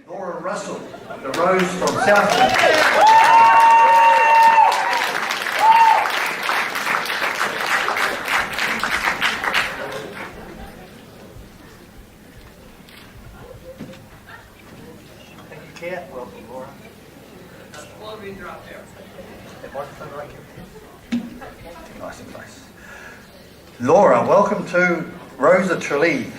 Laura Russell, the Rose from Southland. Thank you, Claire. Welcome, Laura. That microphone right here. Nice and close. Laura, welcome to Rosa Tralee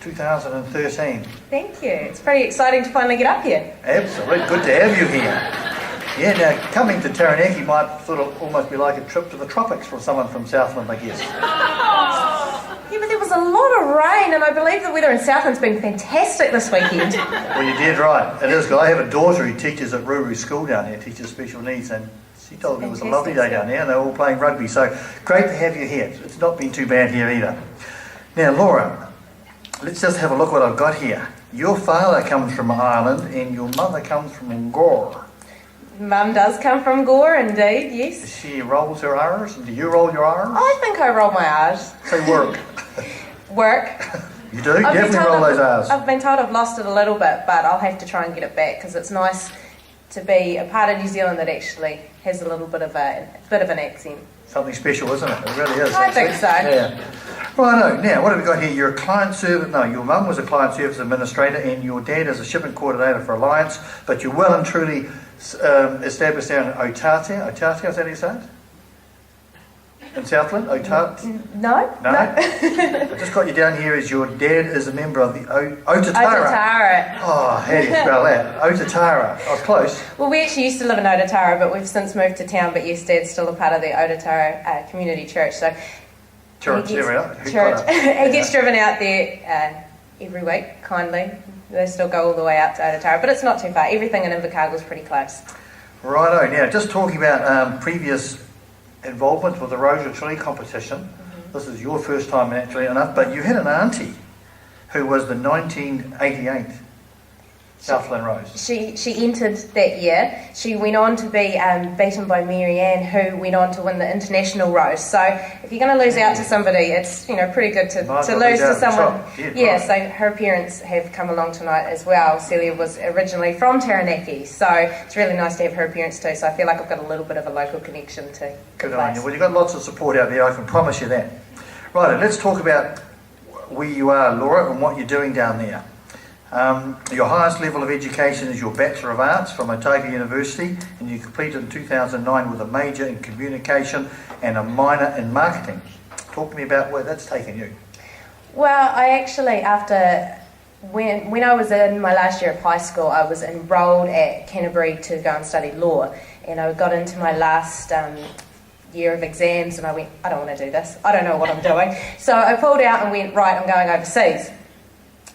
2013. Thank you. It's pretty exciting to finally get up here. Absolutely. Good to have you here. Yeah, now coming to Taranaki might sort of almost be like a trip to the tropics for someone from Southland, I guess. Yeah, but there was a lot of rain, and I believe the weather in Southland's been fantastic this weekend. Well, you did right. It is good. I have a daughter who teaches at Ruru School down there, teaches special needs, and she told me it was a lovely day down there, and they're all playing rugby. So great to have you here. It's not been too bad here either. Now, Laura, let's just have a look what I've got here. Your father comes from Ireland, and your mother comes from Gore. Mum does come from Gore, indeed, yes. She rolls her R's, and do you roll your R's? I think I roll my R's. Say work. Work. You do? You definitely roll those R's. I've been told I've lost it a little bit, but I'll have to try and get it back, because it's nice to be a part of New Zealand that actually has a little bit of an accent. Something special, isn't it? It really is. I think so. Yeah. Righto. Now, what have we got here? You're a client service. No, your mum was a client service administrator, and your dad is a shipment coordinator for Alliance. But you're well and truly established down in Otatia. Otatia, is that how you say it? In Southland? No. I just got you down here as your dad is a member of the Otatara. Otatara. Oh, how do you spell that? Otatara. I was close. Well, we actually used to live in Otatara, but we've since moved to town. But yes, Dad's still a part of the Otatara community church. So Church, he gets driven out there every week, kindly. They still go all the way out to Otatara, but it's not too far. Everything in Invercargill is pretty close. Righto. Now, just talking about previous involvement with the Rosa Tralee competition. Mm-hmm. This is your first time, naturally enough, but you had an auntie who was the 1988 Southland Rose. She entered that year. She went on to be beaten by Mary Ann, who went on to win the International Rose. So if you're going to lose out to somebody, it's pretty good to lose to someone. Yeah, so her parents have come along tonight as well. Celia was originally from Taranaki, so it's really nice to have her parents too. So I feel like I've got a little bit of a local connection to Good on you. Well, you've got lots of support out there, I can promise you that. Right, let's talk about where you are, Laura, and what you're doing down there. Your highest level of education is your Bachelor of Arts from Otago University, and you completed in 2009 with a major in communication and a minor in marketing. Talk to me about where that's taken you. Well, I actually, when I was in my last year of high school, I was enrolled at Canterbury to go and study law, and I got into my last year of exams, and I went, I don't want to do this. I don't know what I'm doing. So I pulled out and went, right, I'm going overseas.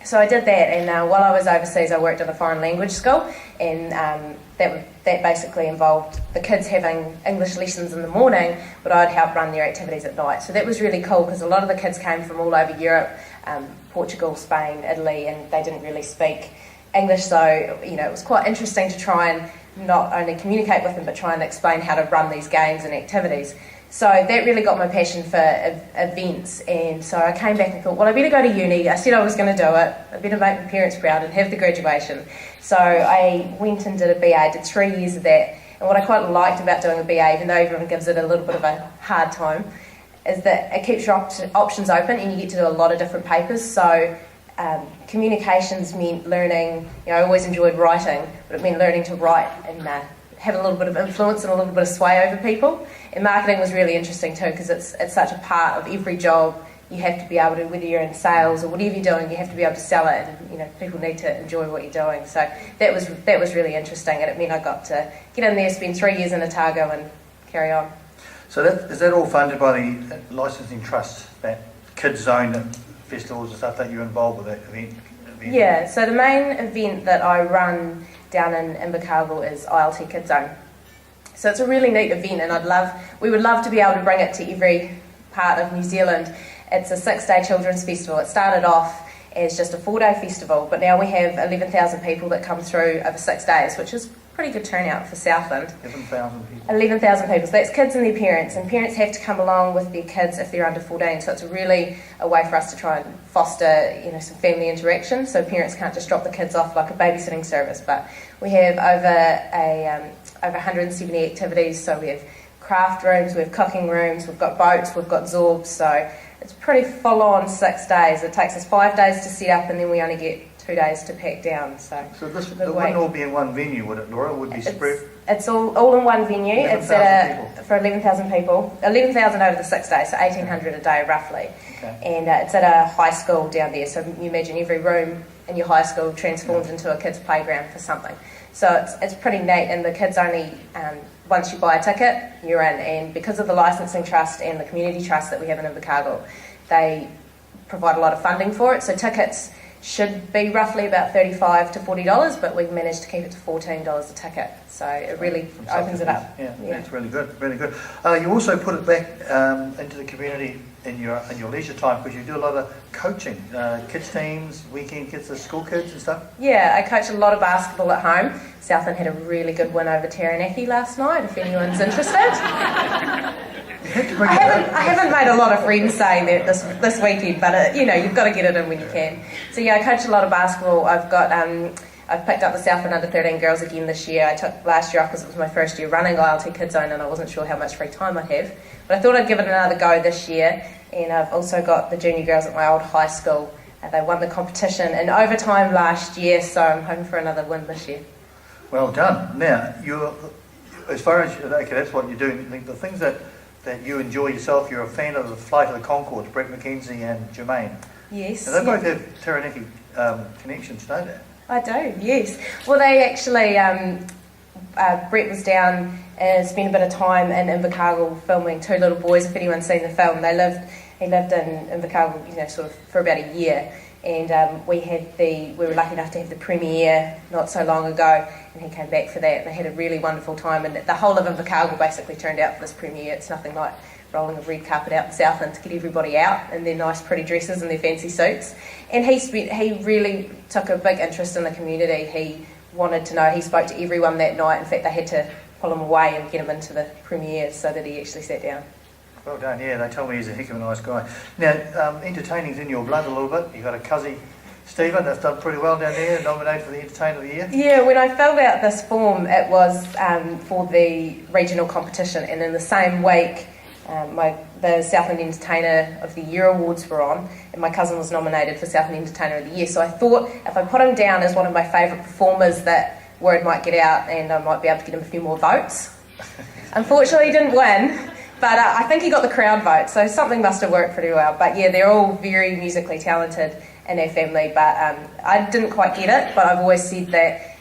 So I did that, and while I was overseas I worked at a foreign language school, and that basically involved the kids having English lessons in the morning, but I'd help run their activities at night. So that was really cool, because a lot of the kids came from all over Europe, Portugal, Spain, Italy, and they didn't really speak English, so it was quite interesting to try and not only communicate with them, but try and explain how to run these games and activities. So that really got my passion for events, and so I came back and thought, well, I better go to uni. I said I was going to do it. I better make my parents proud and have the graduation. So I went and did a BA. I did 3 years of that, and what I quite liked about doing a BA, even though everyone gives it a little bit of a hard time, is that it keeps your options open, and you get to do a lot of different papers. So communications meant learning, I always enjoyed writing, but it meant learning to write and have a little bit of influence and a little bit of sway over people. And marketing was really interesting too, because it's such a part of every job. You have to be able to, whether you're in sales or whatever you're doing, you have to be able to sell it, and people need to enjoy what you're doing. So that was really interesting, and it meant I got to get in there, spend 3 years in Otago, and carry on. So is that all funded by the licensing trust, that Kids Zone festivals and stuff that you're involved with, that event? Yeah, so the main event that I run down in Invercargill is ILT Kids Zone. So it's a really neat event, and we would love to be able to bring it to every part of New Zealand. It's a 6-day children's festival. It started off as just a 4-day festival, but now we have 11,000 people that come through over 6 days, which is pretty good turnout for Southland. 11,000 people. 11,000 people. So that's kids and their parents, and parents have to come along with their kids if they're under 14. So it's really a way for us to try and foster, some family interaction. So parents can't just drop the kids off like a babysitting service. But we have over 170 activities. So we have craft rooms, we have cooking rooms, we've got boats, we've got zorbs. So it's pretty full on 6 days. It takes us 5 days to set up, and then we only get 2 days to pack down. So this it wouldn't all be in one venue, would it, Laura? It would be spread? It's all in one venue. 11,000 It's for 11,000 people. 11,000 over the 6 days, so 1,800 a day roughly. Okay. And it's at a high school down there. So you imagine every room in your high school transformed into a kids' playground for something. So it's pretty neat, and the kids only, once you buy a ticket, you're in. And because of the licensing trust and the community trust that we have in Invercargill, they provide a lot of funding for it. So tickets should be roughly about $35 to $40, but we've managed to keep it to $14 a ticket. So it really opens it up. Yeah, that's really good, really good. You also put it back into the community in your leisure time, because you do a lot of coaching, kids teams, weekend kids, the school kids and stuff. Yeah, I coach a lot of basketball at home. Southland had a really good win over Taranaki last night, if anyone's interested. I haven't made a lot of friends saying that this weekend, but you've got to get it in when you can. So yeah, I coach a lot of basketball. I've picked up the Southland under 13 girls again this year. I took last year off because it was my first year running ILT Kids Zone, and I wasn't sure how much free time I'd have. But I thought I'd give it another go this year. And I've also got the junior girls at my old high school. They won the competition in overtime last year, so I'm hoping for another win this year. Well done. Now, as far as that's what you're doing. The things that you enjoy yourself, you're a fan of the Flight of the Conchords, Brett McKenzie and Jermaine. Yes. And they both have Taranaki connections, don't they? I do, yes. Well, they actually, Brett was down and spent a bit of time in Invercargill filming Two Little Boys, if anyone's seen the film. He lived in Invercargill, sort of for about a year. And we were lucky enough to have the premiere not so long ago, and he came back for that. They had a really wonderful time, and the whole of Invercargill basically turned out for this premiere. It's nothing like rolling a red carpet out in Southland to get everybody out in their nice pretty dresses and their fancy suits. And he really took a big interest in the community. He wanted to know, he spoke to everyone that night. In fact, they had to pull him away and get him into the premiere so that he actually sat down. Well done, yeah, they tell me he's a heck of a nice guy. Now, entertaining's in your blood a little bit. You've got a cousin, Stephen, that's done pretty well down there, nominated for the Entertainer of the Year. Yeah, when I filled out this form, it was for the regional competition, and in the same week, the Southland Entertainer of the Year awards were on, and my cousin was nominated for Southland Entertainer of the Year. So I thought if I put him down as one of my favourite performers, that word might get out and I might be able to get him a few more votes. Unfortunately, he didn't win. But I think he got the crowd vote, so something must have worked pretty well. But yeah, they're all very musically talented in our family, but I didn't quite get it, but I've always said that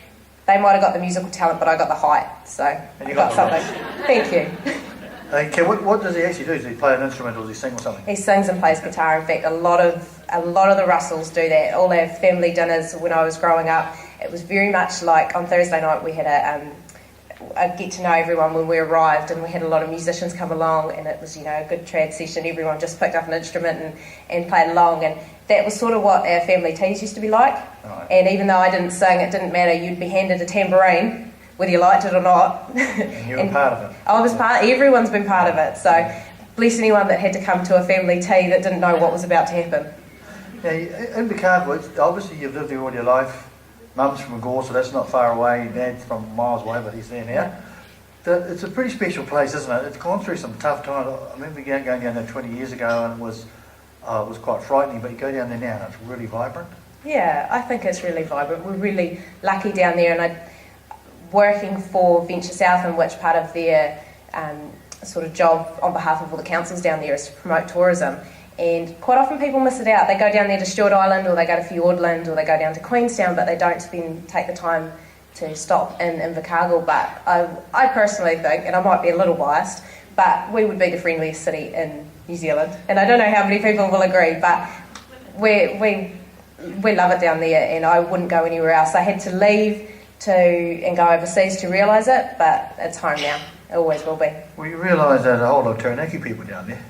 they might have got the musical talent, but I got the height, so I got something. Thank you. Okay, what does he actually do? Does he play an instrument or does he sing or something? He sings and plays guitar. In fact, a lot of the Russells do that. All our family dinners when I was growing up, it was very much like on Thursday night we had a get to know everyone when we arrived, and we had a lot of musicians come along, and it was a good trad session. Everyone just picked up an instrument and played along, and that was sort of what our family teas used to be like. Right. And even though I didn't sing, it didn't matter. You'd be handed a tambourine whether you liked it or not. And you were part of it. I was everyone's been part of it, so bless anyone that had to come to a family tea that didn't know what was about to happen. Now, in Invercargill, obviously you've lived there all your life. Mum's from Gore, so that's not far away. Dad's from miles away, but he's there now. Yeah. It's a pretty special place, isn't it? It's gone through some tough times. I remember going down there 20 years ago, and it was quite frightening, but you go down there now and it's really vibrant. Yeah, I think it's really vibrant. We're really lucky down there, and working for Venture Southland, which part of their sort of job on behalf of all the councils down there is to promote tourism. And quite often people miss it out. They go down there to Stewart Island, or they go to Fiordland, or they go down to Queenstown, but they don't take the time to stop in Invercargill. But I personally think, and I might be a little biased, but we would be the friendliest city in New Zealand. And I don't know how many people will agree, but we love it down there, and I wouldn't go anywhere else. I had to leave and go overseas to realise it, but it's home now. It always will be. Well, you realise there's a whole lot of Taranaki people down there.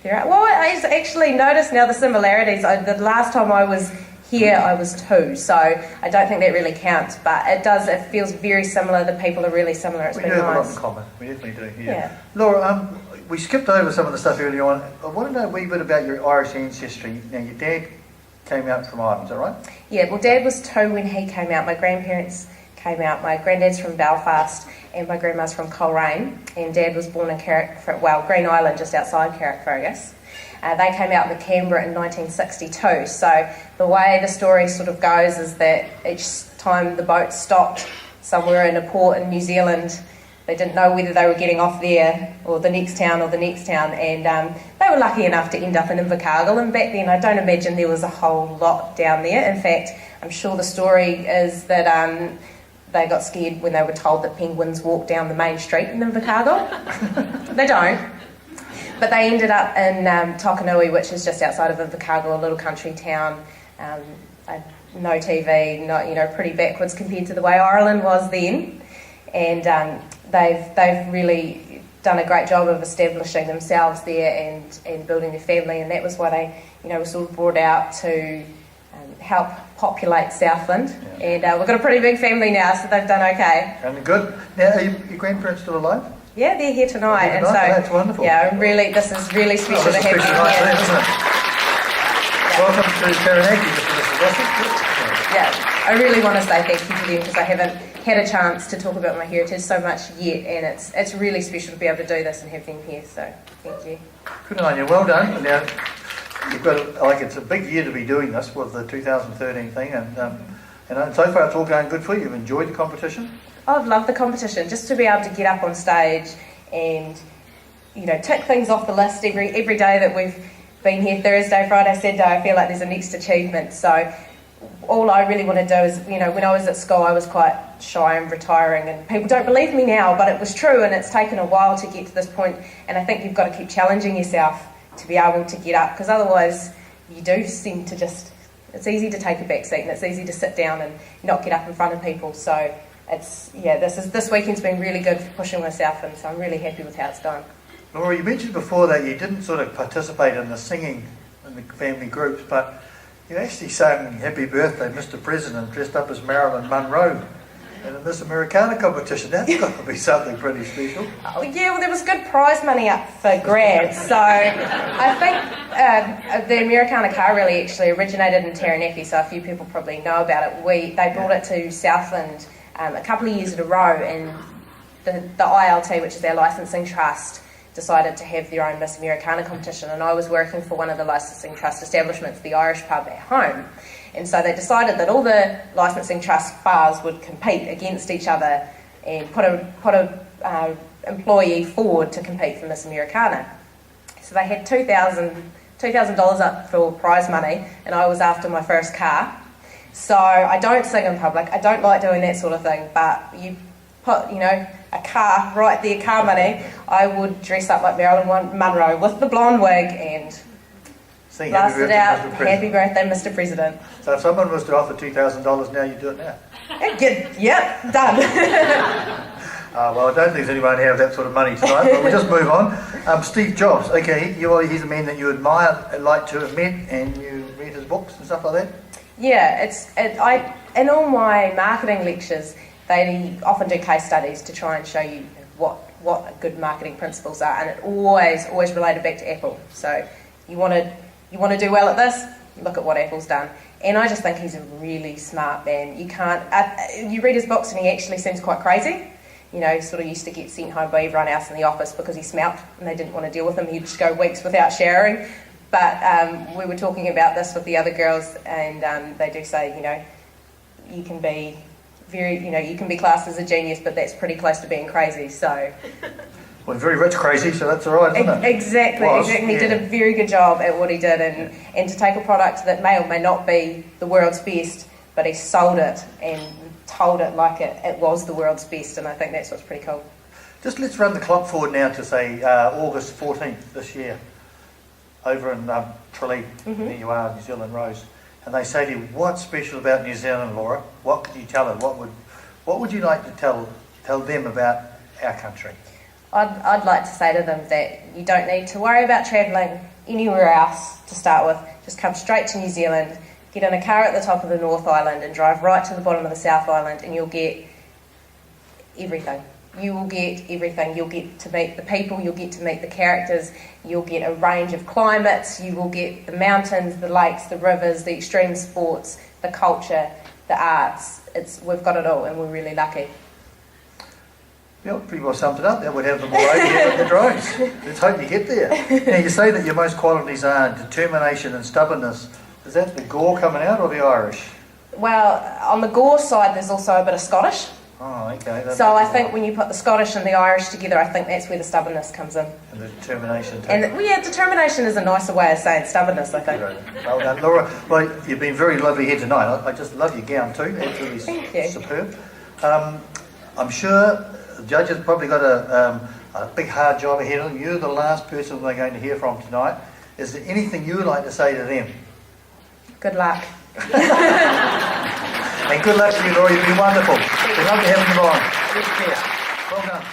Well, I actually noticed now the similarities. The last time I was Here I was 2, so I don't think that really counts, but it feels very similar. The people are really similar. It's We been do have a lot nice. in common. We definitely do. Yeah. Laura, we skipped over some of the stuff earlier on. I want to know a wee bit about your Irish ancestry. Now, your dad came out from Ireland, is that right? Yeah, well, Dad was 2 when he came out. My grandparents came out. My granddad's from Belfast and my grandma's from Coleraine, and Dad was born in Green Island, just outside Carrickfergus. They came out with Canberra in 1962. So the way the story sort of goes is that each time the boat stopped somewhere in a port in New Zealand, they didn't know whether they were getting off there or the next town, and they were lucky enough to end up in Invercargill. And back then, I don't imagine there was a whole lot down there. In fact, I'm sure the story is that they got scared when they were told that penguins walk down the main street in Invercargill. They don't. But they ended up in Tokanui, which is just outside of Invercargill, a little country town. No TV, pretty backwards compared to the way Ireland was then. And they've really done a great job of establishing themselves there and building their family. And that was why they, were sort of brought out to help populate Southland. Yeah. And we've got a pretty big family now, so they've done okay. And good. Now, are your grandparents still alive? Yeah, they're here tonight. And so, that's wonderful. Yeah, this is really special to have you nice here. Isn't it? Yeah. Welcome to Taranaki, Mrs. Russell. Yeah, I really want to say thank you to them because I haven't had a chance to talk about my heritage so much yet, and it's really special to be able to do this and have them here, so thank you. Good on you, well done. Now, you've got it's a big year to be doing this with the 2013 thing, and so far it's all going good for you. You've enjoyed the competition? I've loved the competition, just to be able to get up on stage and, tick things off the list every day that we've been here, Thursday, Friday, Saturday. I feel like there's a next achievement. So all I really want to do is, when I was at school, I was quite shy and retiring, and people don't believe me now, but it was true, and it's taken a while to get to this point, and I think you've got to keep challenging yourself to be able to get up, because otherwise you do seem to it's easy to take a back seat, and it's easy to sit down and not get up in front of people. So this weekend's been really good for pushing myself, and so I'm really happy with how it's gone. Laura, you mentioned before that you didn't sort of participate in the singing in the family groups, but you actually sang Happy Birthday, Mr. President, dressed up as Marilyn Monroe in this Americana competition. That's got to be something pretty special. Oh, yeah, well, there was good prize money up for grabs, so I think the Americana car rally actually originated in Taranaki, so a few people probably know about it. They brought it to Southland a couple of years in a row, and the ILT, which is our licensing trust, decided to have their own Miss Americana competition, and I was working for one of the licensing trust establishments, the Irish pub at home, and so they decided that all the licensing trust bars would compete against each other and put a employee forward to compete for Miss Americana. So they had $2,000 up for prize money, and I was after my first car. So I don't sing in public, I don't like doing that sort of thing, but you put, a car right there, car money, I would dress up like Marilyn Monroe with the blonde wig and blast it out, Happy Birthday, Mr. President. So if someone was to offer $2,000 now, you'd do it now? Yep, done. Well, I don't think there's anyone who have that sort of money tonight, but we'll just move on. Steve Jobs, okay, he's a man that you admire, like to have met, and you read his books and stuff like that? Yeah, in all my marketing lectures, they often do case studies to try and show you what good marketing principles are, and it always related back to Apple. So you want to do well at this, look at what Apple's done. And I just think he's a really smart man. You read his books and he actually seems quite crazy. He sort of used to get sent home by everyone else in the office because he smelt and they didn't want to deal with him. He'd just go weeks without showering. But we were talking about this with the other girls, and they do say, you can be you can be classed as a genius, but that's pretty close to being crazy. So, well, very rich crazy, so that's all right, isn't it? Exactly. He did a very good job at what he did, and to take a product that may or may not be the world's best, but he sold it and told it like it was the world's best, and I think that's what's pretty cool. Just let's run the clock forward now to say August 14th this year, over in Tralee, there you are, New Zealand Rose. And they say to you, what's special about New Zealand, Laura? What could you tell her? What would you like to tell them about our country? I'd like to say to them that you don't need to worry about travelling anywhere else to start with. Just come straight to New Zealand, get in a car at the top of the North Island and drive right to the bottom of the South Island, and you'll get everything. You will get everything. You'll get to meet the people, you'll get to meet the characters, you'll get a range of climates, you will get the mountains, the lakes, the rivers, the extreme sports, the culture, the arts. We've got it all, and we're really lucky. Yeah, pretty well summed it up. That would have them all over here with the drones. Let's hope you get there. Now, you say that your most qualities are determination and stubbornness. Is that the Gore coming out or the Irish? Well, on the Gore side, there's also a bit of Scottish. Oh, okay. So I think when you put the Scottish and the Irish together, I think that's where the stubbornness comes in. And the determination too. And determination is a nicer way of saying stubbornness, I think. Well done, Laura. Well, you've been very lovely here tonight. I just love your gown too. Absolutely Thank you. Superb. I'm sure the judges probably got a big hard job ahead of them. You're the last person they're going to hear from tonight. Is there anything you would like to say to them? Good luck. And good luck to you, Laura. You've been wonderful. It's lovely having you on. Well done.